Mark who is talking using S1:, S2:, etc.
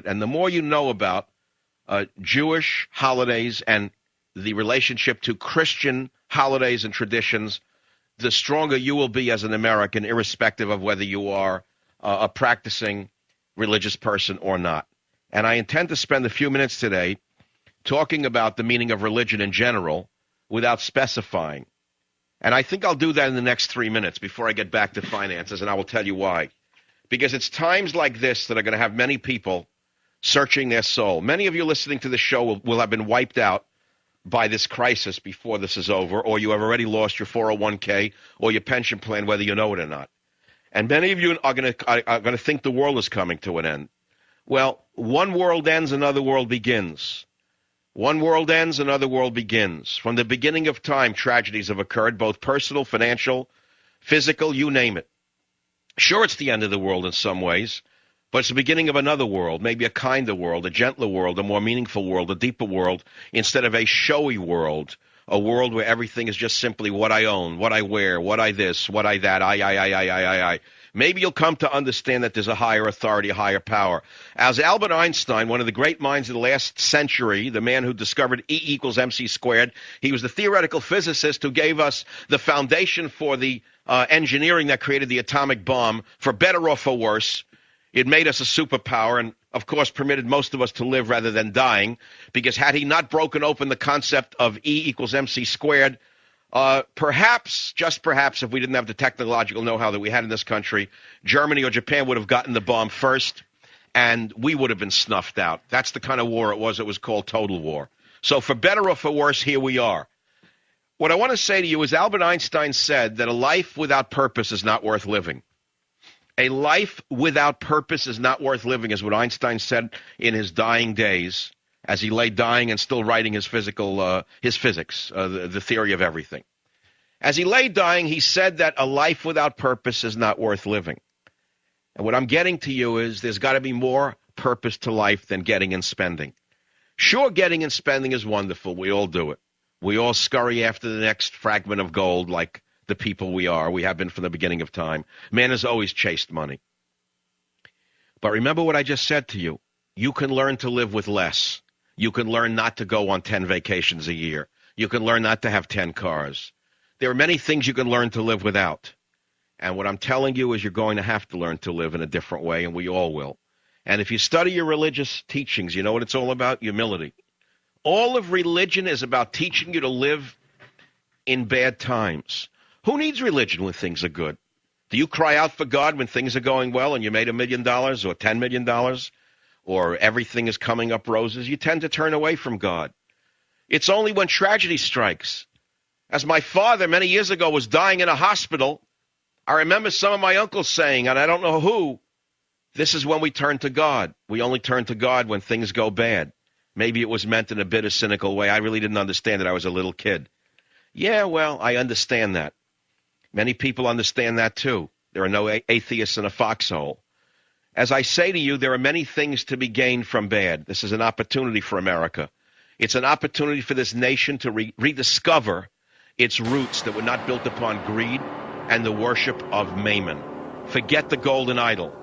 S1: And the more you know about Jewish holidays and the relationship to Christian holidays and traditions, the stronger you will be as an American, irrespective of whether you are a practicing religious person or not. And I intend to spend a few minutes today talking about the meaning of religion in general without specifying. And I think I'll do that in the next 3 minutes before I get back to finances, and I will tell you why. Because it's times like this that are going to have many people searching their soul. Many of you listening to the show will have been wiped out by this crisis before this is over, or you have already lost your 401k or your pension plan, whether you know it or not. And many of you are going to think the world is coming to an end. Well, one world ends, another world begins. One world ends, another world begins. From the beginning of time, tragedies have occurred, both personal, financial, physical, you name it. Sure, it's the end of the world in some ways, but it's the beginning of another world, maybe a kinder world, a gentler world, a more meaningful world, a deeper world, instead of a showy world, a world where everything is just simply what I own, what I wear, what I this, what I that, I. Maybe you'll come to understand that there's a higher authority, a higher power. As Albert Einstein, one of the great minds of the last century, the man who discovered E equals MC squared, he was the theoretical physicist who gave us the foundation for the engineering that created the atomic bomb. For better or for worse, it made us a superpower and, of course, permitted most of us to live rather than dying, because had he not broken open the concept of E equals MC squared, perhaps, just perhaps, if we didn't have the technological know-how that we had in this country, Germany or Japan would have gotten the bomb first, and we would have been snuffed out. That's the kind of war it was. It was called total war. So for better or for worse, here we are. What I want to say to you is Albert Einstein said that a life without purpose is not worth living. A life without purpose is not worth living, is what Einstein said in his dying days, as he lay dying and still writing his physics, the theory of everything. As he lay dying, he said that a life without purpose is not worth living. And what I'm getting to you is there's got to be more purpose to life than getting and spending. Sure, getting and spending is wonderful. We all do it. We all scurry after the next fragment of gold like the people we are. We have been from the beginning of time. Man has always chased money. But remember what I just said to you. You can learn to live with less. You can learn not to go on 10 vacations a year. You can learn not to have 10 cars. There are many things you can learn to live without. And what I'm telling you is you're going to have to learn to live in a different way, and we all will. And if you study your religious teachings, you know what it's all about? Humility. All of religion is about teaching you to live in bad times. Who needs religion when things are good? Do you cry out for God when things are going well and you made $1 million or $10 million? Or everything is coming up roses? You tend to turn away from God. It's only when tragedy strikes. As my father many years ago was dying in a hospital, I remember some of my uncles saying, and I don't know who, this is when we turn to God. We only turn to God when things go bad. Maybe it was meant in a bitter, cynical way. I really didn't understand it. I was a little kid. Yeah, well, I understand that. Many people understand that too. There are no atheists in a foxhole. As I say to you, there are many things to be gained from bad. This is an opportunity for America. It's an opportunity for this nation to rediscover its roots that were not built upon greed and the worship of Mammon. Forget the golden idol.